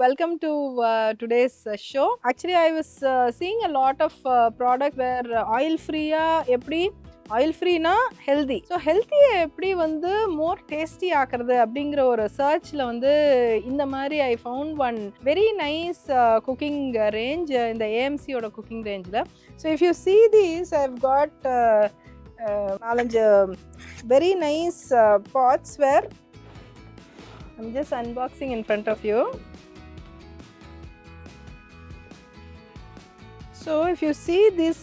Welcome to today's show. Actually, I was seeing a lot of product where oil free எப்படி oil free na healthy. So healthy எப்படி வந்து more tasty ஆக்குறது அப்படிங்கிற ஒரு சர்ச்ல வந்து இந்த மாதிரி I found one very nice cooking range in the AMC ஓட cooking rangeல. So if you see these, I've got நாலஞ்சு very nice pots where I'm just unboxing in front of you. So if you see this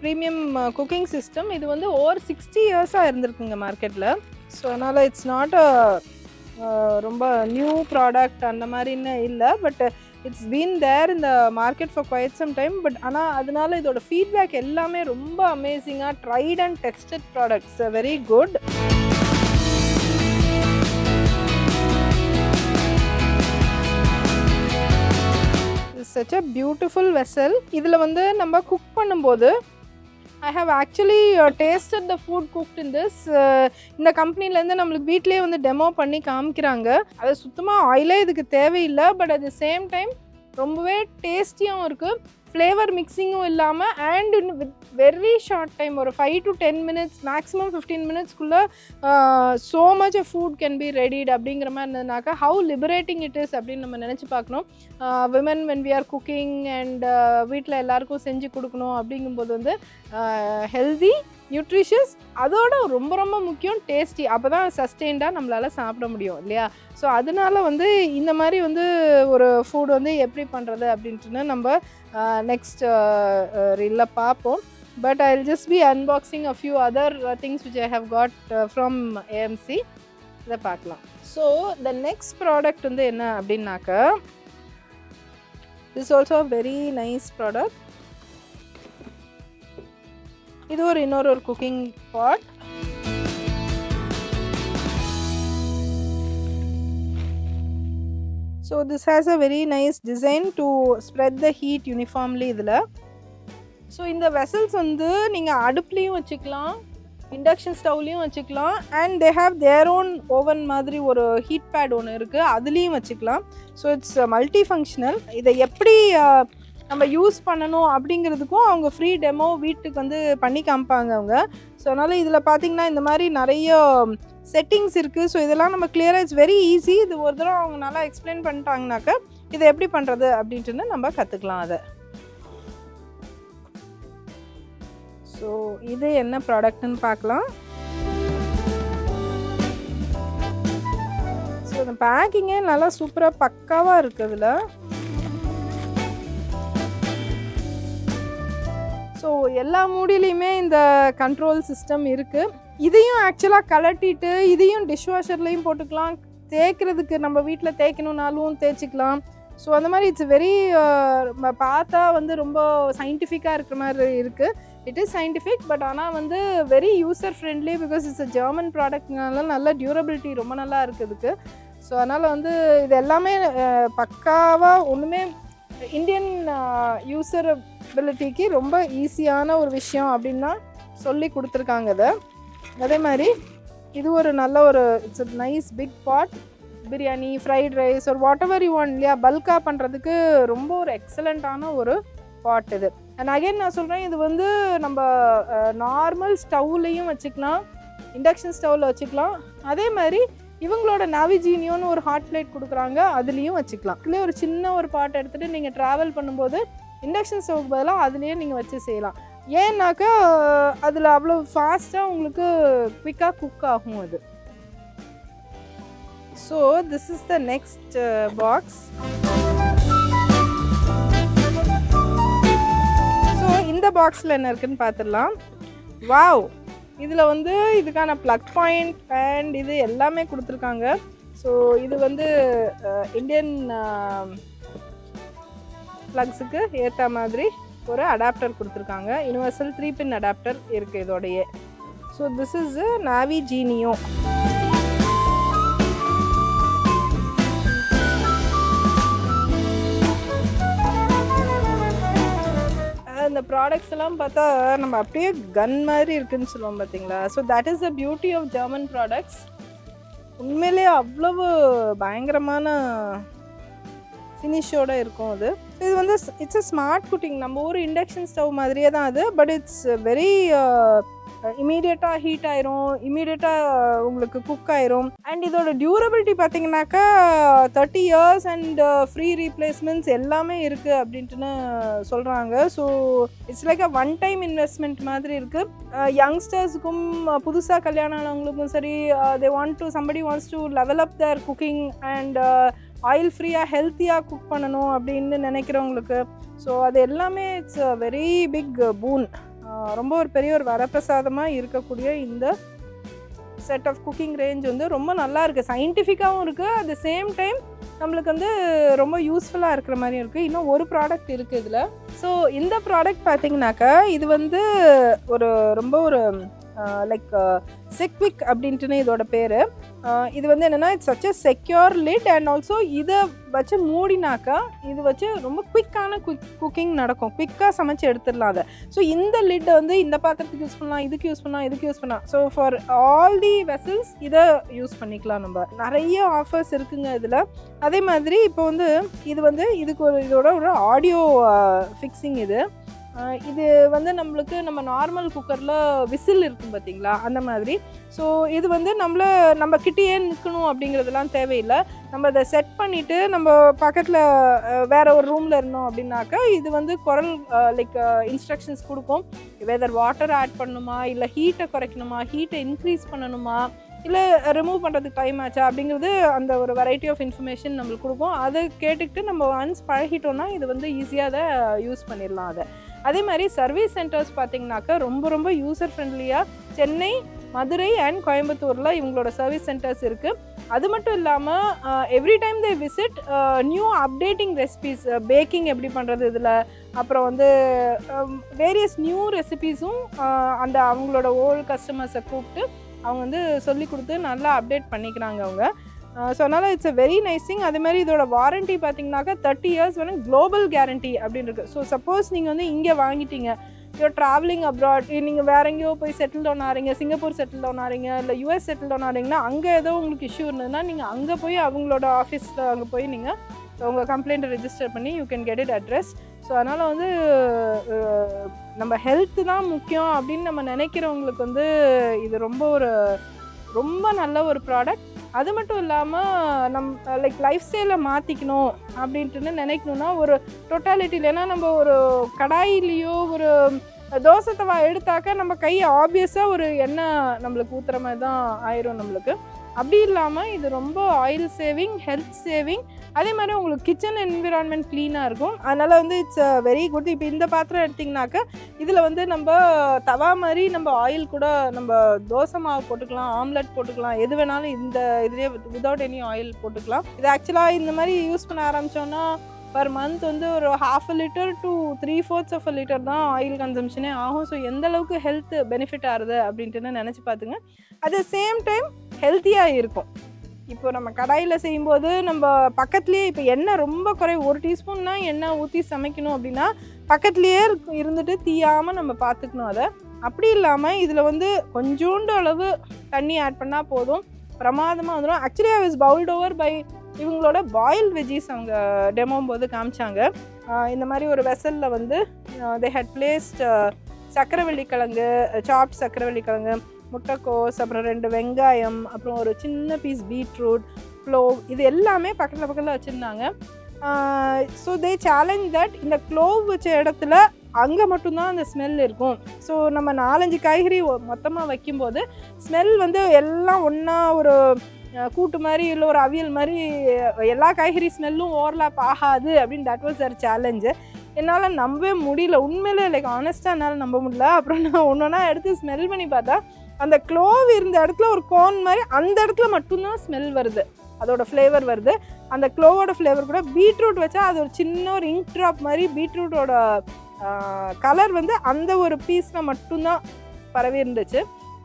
premium cooking system, இது வந்து over 60 years இருந்திருக்குங்க மார்க்கெட்டில். So அதனால் it's not ரொம்ப new product அந்த மாதிரின்னு இல்லை, but it's been there இந்த market for quite some time. But ஆனால் அதனால இதோட ஃபீட்பேக் எல்லாமே ரொம்ப அமேசிங்காக tried and tested products, very good. Such a beautiful vessel. இதில் வந்து நம்ம குக் பண்ணும்போது I have actually tasted the food cooked in this. இந்த கம்பெனிலேருந்து நம்மளுக்கு வீட்லேயே வந்து டெமோ பண்ணி காமிக்கிறாங்க. அது சுத்தமாக ஆயிலே இதுக்கு தேவையில்லை, but at the same time ரொம்பவே டேஸ்டியாகவும் இருக்குது, ஃப்ளேவர் மிக்சிங்கும் இல்லாமல், and with very short time, ஒரு 5 to 10 minutes மேக்ஸிமம் 15 minutesக்குள்ளே so much of food can be readied அப்படிங்கிற மாதிரி இருந்ததுனாக்கா ஹவு லிபரேட்டிங் இட் இஸ் அப்படின்னு நம்ம நினச்சி பார்க்கணும். Women when we are cooking and வீட்டில் எல்லாருக்கும் செஞ்சு கொடுக்கணும் அப்படிங்கும்போது வந்து ஹெல்தி, நியூட்ரிஷியஸ், அதோட ரொம்ப ரொம்ப முக்கியம் டேஸ்டி. அப்போ தான் சஸ்டெயின்டாக நம்மளால் சாப்பிட முடியும் இல்லையா? ஸோ அதனால வந்து இந்த மாதிரி வந்து ஒரு ஃபுட் வந்து எப்படி பண்ணுறது அப்படின்ட்டுன்னு நம்ம நெக்ஸ்ட் ரீலில் பார்ப்போம். But I will just be unboxing a few other things which I have got from AMC. இதை பார்க்கலாம். ஸோ த நெக்ஸ்ட் ப்ராடக்ட் வந்து என்ன அப்படின்னாக்கா, this also very nice product. இது ஒரு இன்னொரு cooking pot. So this has a very nice design to spread the heat uniformly இதில். So இந்த வெசல்ஸ் வந்து நீங்கள் அடுப்புலேயும் வச்சுக்கலாம், இண்டக்ஷன் ஸ்டவ்லேயும் வச்சுக்கலாம், and they have their own oven மாதிரி ஒரு ஹீட் பேட் ஒன்று இருக்குது, அதுலேயும் வச்சுக்கலாம். So it's multi functional. இதை எப்படி நம்ம யூஸ் பண்ணணும் அப்படிங்கிறதுக்கும் அவங்க ஃப்ரீ டெமோ வீட்டுக்கு வந்து பண்ணி காமிப்பாங்க அவங்க. ஸோ அதனால் இதில் பார்த்திங்கன்னா இந்த மாதிரி நிறைய செட்டிங்ஸ் இருக்குது. ஸோ இதெல்லாம் நம்ம கிளியராக இட்ஸ் வெரி ஈஸி. இது ஒரு தடவை அவங்க நல்லா எக்ஸ்பிளைன் பண்ணிட்டாங்கனாக்கா இதை எப்படி பண்ணுறது அப்படின்ட்டு நம்ம கற்றுக்கலாம் அதை. ஸோ இது என்ன ப்ராடக்ட்னு பார்க்கலாம். ஸோ இந்த பேக்கிங்கே நல்லா சூப்பராக பக்காவாக இருக்குது இதில். ஸோ எல்லா மூடிலையுமே இந்த கண்ட்ரோல் சிஸ்டம் இருக்குது. இதையும் ஆக்சுவலாக கலட்டிட்டு இதையும் டிஷ்வாஷர்லேயும் போட்டுக்கலாம், தேய்க்கிறதுக்கு நம்ம வீட்டில் தேய்க்கணுன்னாலும் தேய்ச்சிக்கலாம். ஸோ அந்த மாதிரி இட்ஸ் வெரி பார்த்தா வந்து ரொம்ப சயின்டிஃபிக்காக இருக்கிற மாதிரி இருக்குது. இட் இஸ் சயின்டிஃபிக், பட் ஆனால் வந்து very user friendly, because it's a German ப்ராடக்ட்னால நல்ல டியூரபிலிட்டி ரொம்ப நல்லா இருக்குதுக்கு. ஸோ அதனால் வந்து இது எல்லாமே பக்காவாக ஒன்றுமே இந்தியன் யூசரபிலிட்டிக்கு ரொம்ப ஈஸியான ஒரு விஷயம் அப்படின்னா சொல்லி கொடுத்துருக்காங்க இதை. அதே மாதிரி இது ஒரு நல்ல ஒரு it's a nice big pot, biryani, fried rice ஒரு வாட் எவர் யூ வாண்ட் இல்லையா, பல்காக பண்ணுறதுக்கு ரொம்ப ஒரு எக்ஸலண்ட்டான ஒரு பாட் இது. அண்ட் அகைன் நான் சொல்கிறேன், இது வந்து நம்ம நார்மல் ஸ்டவ்லேயும் வச்சுக்கலாம், இண்டக்ஷன் ஸ்டவ்வில் வச்சுக்கலாம். அதே மாதிரி இவங்களோட நாவிஜீனியோன்னு ஒரு ஹாட் பிளேட் கொடுக்குறாங்க, அதுலேயும் வச்சுக்கலாம். இதுலேயே ஒரு சின்ன ஒரு பாட் எடுத்துகிட்டு நீங்கள் ட்ராவல் பண்ணும்போது இண்டக்ஷன் ஸ்டவ்க்கு பதிலாக அதுலேயே நீங்கள் வச்சு செய்யலாம். ஏன்னாக்கா அதில் அவ்வளோ ஃபாஸ்ட்டாக உங்களுக்கு குவிக்காக குக் ஆகும் அது. So this is the next box. So இந்த பாக்ஸில் என்ன இருக்குதுன்னு பார்த்துடலாம். வாவ், இதில் வந்து இதுக்கான ப்ளக் பாயிண்ட் அண்ட் இது எல்லாமே கொடுத்துருக்காங்க. ஸோ இது வந்து இந்தியன் ப்ளக்ஸுக்கு ஏற்ற மாதிரி ஒரு அடாப்டர் கொடுத்துருக்காங்க. யூனிவர்சல் 3-pin அடாப்டர் இருக்குது இதோடையே. ஸோ திஸ் இஸ் நாவிஜீனியோ. இந்த ப்ராடக்ட்ஸ் எல்லாம் பார்த்தா நம்ம அப்படியே கன் மாதிரி இருக்குதுன்னு சொல்லுவோம் பார்த்தீங்களா. So that is the beauty of German products. உண்மையிலே அவ்வளவு பயங்கரமான ஃபினிஷோடு இருக்கும் அது. இது வந்து இட்ஸ் அ ஸ்மார்ட் குக்கிங். நம்ம ஒரு இண்டக்ஷன் ஸ்டவ் மாதிரியே தான் அது. பட் இட்ஸ் வெரி இமீடியட்டாக ஹீட் ஆயிரும், இமீடியட்டாக உங்களுக்கு குக் ஆயிரும். அண்ட் இதோட டியூரபிலிட்டி பார்த்தீங்கன்னாக்கா 30 years அண்ட் ஃப்ரீ ரீப்ளேஸ்மெண்ட்ஸ் எல்லாமே இருக்குது அப்படின்ட்டுன்னு சொல்கிறாங்க. So it's like a one time investment மாதிரி இருக்குது. யங்ஸ்டர்ஸுக்கும் புதுசாக கல்யாணம் ஆனவங்களுக்கும் சரி, they want to somebody wants to level up their cooking and oil ஃப்ரீயாக ஹெல்த்தியாக குக் பண்ணணும் அப்படின்னு நினைக்கிறவங்களுக்கு. ஸோ அது எல்லாமே it's a very big boon. ரொம்ப ஒரு பெரிய ஒரு வரப்பிரசாதமாக இருக்கக்கூடிய இந்த செட் ஆஃப் குக்கிங் ரேஞ்ச் வந்து ரொம்ப நல்லா இருக்குது. சயின்டிஃபிக்காகவும் இருக்குது, அட் த சேம் டைம் நம்மளுக்கு வந்து ரொம்ப யூஸ்ஃபுல்லாக இருக்கிற மாதிரியும் இருக்குது. இன்னும் ஒரு ப்ராடக்ட் இருக்குது இதில். ஸோ இந்த ப்ராடக்ட் பார்த்திங்கனாக்கா இது வந்து ஒரு ரொம்ப ஒரு லைக் செக்விக் அப்படின்ட்டுன்னு இதோட பேர். இது வந்து என்னென்னா it's such a secure lid and also இதை வச்சு மூடினாக்கா இது வச்சு ரொம்ப குயிக்கான குக்கிங் நடக்கும், குயிக்காக சமைச்சு எடுத்துடலாம் அதை. ஸோ இந்த லிட்டை வந்து இந்த பாத்திரத்துக்கு யூஸ் பண்ணலாம், இதுக்கு யூஸ் பண்ணலாம், இதுக்கு யூஸ் பண்ணலாம். So for all the vessels இதை யூஸ் பண்ணிக்கலாம். நம்ம நிறைய ஆஃபர்ஸ் இருக்குங்க இதில். அதே மாதிரி இப்போ வந்து இது வந்து இதுக்கு ஒரு இதோட ஒரு ஆடியோ ஃபிக்ஸிங் இது வந்து நம்மளுக்கு நம்ம நார்மல் குக்கரில் விசில் இருக்கும் பார்த்தீங்களா, அந்த மாதிரி. ஸோ இது வந்து நம்ம கிட்டேயே நிற்கணும் அப்படிங்கிறதுலாம் தேவையில்லை. நம்ம அதை செட் பண்ணிவிட்டு நம்ம பக்கத்தில் வேறு ஒரு ரூமில் இருந்தோம் அப்படின்னாக்கா இது வந்து குரல் லைக் இன்ஸ்ட்ரக்ஷன்ஸ் கொடுக்கும். வெதர் வாட்டர் ஆட் பண்ணணுமா, இல்லை ஹீட்டை குறைக்கணுமா, ஹீட்டை இன்க்ரீஸ் பண்ணணுமா, இல்லை ரிமூவ் பண்ணுறதுக்கு டைம் ஆச்சா அப்படிங்கிறது அந்த ஒரு வெரைட்டி ஆஃப் இன்ஃபர்மேஷன் நம்மளுக்கு கொடுக்கும். அதை கேட்டுக்கிட்டு நம்ம ஒன்ஸ் பழகிட்டோம்னா இது வந்து ஈஸியாக அதை யூஸ் பண்ணிடலாம் அதை. அதே மாதிரி சர்வீஸ் சென்டர்ஸ் பார்த்திங்கனாக்கா ரொம்ப ரொம்ப யூசர் ஃப்ரெண்ட்லியாக சென்னை, மதுரை அண்ட் கோயம்புத்தூரில் இவங்களோட சர்வீஸ் சென்டர்ஸ் இருக்குது. அது மட்டும் இல்லாமல் every time they visit new updating recipes, baking எப்படி பண்ணுறது இதில், அப்புறம் வந்து வேரியஸ் நியூ ரெசிபீஸும் அந்த அவங்களோட ஓல்டு கஸ்டமர்ஸை கூப்பிட்டு அவங்க வந்து சொல்லி கொடுத்து நல்லா அப்டேட் பண்ணிக்கிறாங்க அவங்க. ஸோ அதனால் it's a very nice thing. அதேமாதிரி இதோட வாரண்ட்டி பார்த்திங்கனாக்கா 30 years வேணும், குளோபல் கேரண்டி அப்படின்னு இருக்குது. ஸோ சப்போஸ் நீங்கள் வந்து இங்கே வாங்கிட்டீங்க, யூஆர் ட்ராவலிங் அப்ராட், நீங்கள் வேறு எங்கேயோ போய் செட்டில் டவுன் ஆகிறீங்க, சிங்கப்பூர் செட்டில் டவுன் ஆகிறீங்க, இல்லை US செட்டில் டவுன் ஆகிறீங்கன்னா அங்கே ஏதோ உங்களுக்கு இஷ்யூ இருந்ததுன்னா நீங்கள் அங்கே போய் அவங்களோட ஆஃபீஸில் அங்கே போய் நீங்கள் உங்கள் கம்ப்ளைண்ட்டை ரெஜிஸ்டர் பண்ணி you can get it address. So அதனால் வந்து நம்ம ஹெல்த்து தான் முக்கியம் அப்படின்னு நம்ம நினைக்கிறவங்களுக்கு வந்து இது ரொம்ப நல்ல ஒரு ப்ராடக்ட். அது மட்டும் இல்லாமல் லைக் லைஃப் ஸ்டைலை மாற்றிக்கணும் அப்படின்ட்டு நினைக்கணுன்னா ஒரு டோட்டாலிட்டியில், ஏன்னா நம்ம ஒரு கடாயிலேயோ ஒரு தோசை தவா எடுத்தாக்க நம்ம கை ஆப்வியஸாக ஒரு எண்ணெய் நம்மளுக்கு ஊற்றுற மாதிரி தான் ஆயிரும் நம்மளுக்கு. அப்படி இல்லாமல் இது ரொம்ப ஆயில் சேவிங், ஹெல்த் சேவிங், அதே மாதிரி உங்களுக்கு கிச்சன் என்விரான்மெண்ட் க்ளீனாக இருக்கும். அதனால் வந்து இட்ஸ் வெரி குட். இப்போ இந்த பாத்திரம் எடுத்திங்கனாக்கா இதில் வந்து நம்ம தவா மாதிரி நம்ம ஆயில் கூட நம்ம தோசை மாவு போட்டுக்கலாம், ஆம்லெட் போட்டுக்கலாம், எது வேணாலும் இந்த இதுலேயே வித்தவுட் எனி ஆயில் போட்டுக்கலாம். இது ஆக்சுவலாக இந்த மாதிரி யூஸ் பண்ண ஆரம்பித்தோன்னா பர் மந்த் வந்து ஒரு 1/2 liter to 3/4 liter தான் ஆயில் கன்சம்ஷனே ஆகும். ஸோ எந்த அளவுக்கு ஹெல்த் பெனிஃபிட் ஆகுது அப்படின்ட்டு நினச்சி பார்த்துங்க. அட் த சேம் டைம் ஹெல்த்தியாக இருக்கும். இப்போ நம்ம கடாயில் செய்யும்போது நம்ம பக்கத்துலேயே இப்போ எண்ணெய் ரொம்ப ஒரு டீஸ்பூன்னா எண்ணெய் ஊற்றி சமைக்கணும் அப்படின்னா பக்கத்துலேயே இருந்துட்டு தீயாமல் நம்ம பார்த்துக்கணும் அதை. அப்படி இல்லாமல் இதில் வந்து கொஞ்சோண்டு அளவு தண்ணி ஆட் பண்ணால் போதும், பிரமாதமாக வந்துடும். Actually I was bowled over by இவங்களோட பாயில்ட் வெஜ்ஜீஸ் அவங்க டெமோ போது காமிச்சாங்க. இந்த மாதிரி ஒரு வெசலில் வந்து தே ஹேட் பிளேஸ்ட் சக்கரவள்ளிக்கிழங்கு, சாப்ட் சக்கரவள்ளிக்கிழங்கு, முட்டைக்கோஸ், அப்புறம் 2 வெங்காயம், அப்புறம் ஒரு சின்ன பீஸ் பீட்ரூட், க்ளோவ், இது எல்லாமே பக்கத்தில் வச்சுருந்தாங்க. ஸோ தே சேலஞ்ச் தட் இந்த க்ளோவ் வச்ச இடத்துல அங்கே மட்டும்தான் அந்த ஸ்மெல் இருக்கும். ஸோ நம்ம 4-5 காய்கறி மொத்தமாக வைக்கும்போது ஸ்மெல் வந்து எல்லாம் ஒன்றா ஒரு கூட்டு மாதிரி இல்லை ஒரு அவியல் மாதிரி எல்லா காய்கறி ஸ்மெல்லும் ஓவர்லாப் ஆகாது அப்படின்னு தட் வாஸ் அவர் சேலஞ்சு. என்னால் நம்பவே முடியல, உண்மையிலே லைக் ஆனஸ்ட்டாக என்னால் நம்ப முடியல. அப்புறம் நான் ஒன்றா எடுத்து ஸ்மெல் பண்ணி பார்த்தா அந்த க்ளோவ் இருந்த இடத்துல ஒரு கோன் மாதிரி அந்த இடத்துல மட்டும்தான் ஸ்மெல் வருது, அதோட ஃப்ளேவர் வருது. அந்த க்ளோவோட ஃப்ளேவர் கூட பீட்ரூட் வச்சா அது ஒரு சின்ன ஒரு இங்க் ட்ராப் மாதிரி பீட்ரூட்டோட கலர் வந்து அந்த ஒரு பீஸில் மட்டும்தான் பரவி இருந்துச்சு.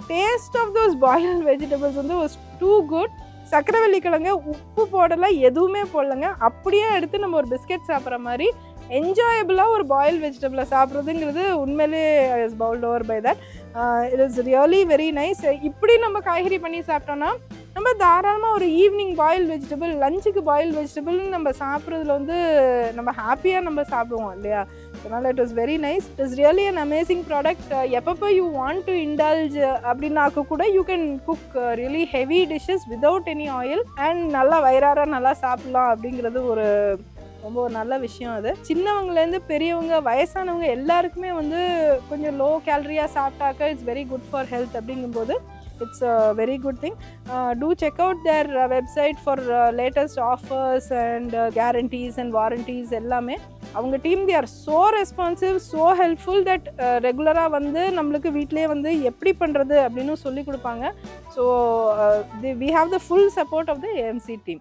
Taste of those boiled vegetables வந்து வாஸ் டூ குட். சக்கரவள்ளிக்கிழங்கு உப்பு போடலை, எதுவுமே போடலைங்க, அப்படியே எடுத்து நம்ம ஒரு பிஸ்கெட் சாப்பிட்ற மாதிரி என்ஜாயபிளாக ஒரு பாயில் வெஜிடபிளை சாப்பிட்றதுங்கிறது உண்மையிலே I was bowled over by that. It is really very nice. இப்படி நம்ம காய்கறி பண்ணி சாப்பிட்டோன்னா நம்ம தாராளமாக ஒரு ஈவினிங் பாயில் வெஜிடபிள், லஞ்சுக்கு பாயில் வெஜிடபிள்னு நம்ம சாப்பிட்றதுல வந்து நம்ம ஹாப்பியாக நம்ம சாப்பிடுவோம் இல்லையா? அதனால் it was very nice. It is really an amazing product. எப்பப்போ யூ வாண்ட் டு இண்டல்ஜ் அப்படின்னாக்க கூட you can cook really heavy dishes without any oil and நல்லா வயிறார நல்லா சாப்பிட்லாம் அப்படிங்கிறது ஒரு ரொம்ப ஒரு நல்ல விஷயம். அது சின்னவங்கலேருந்து பெரியவங்க வயசானவங்க எல்லாருக்குமே வந்து கொஞ்சம் லோ கேலரியாக சாப்பிட்டாக்க it's very good for health. அப்படிங்கும்போது it's a very good thing. Do check out their website for latest offers and guarantees and warranties எல்லாமே. அவங்க team they are so responsive, so helpful that ரெகுலராக வந்து நம்மளுக்கு வீட்டிலே வந்து எப்படி பண்ணுறது அப்படின்னு சொல்லி கொடுப்பாங்க. So we have the full support of the AMC team.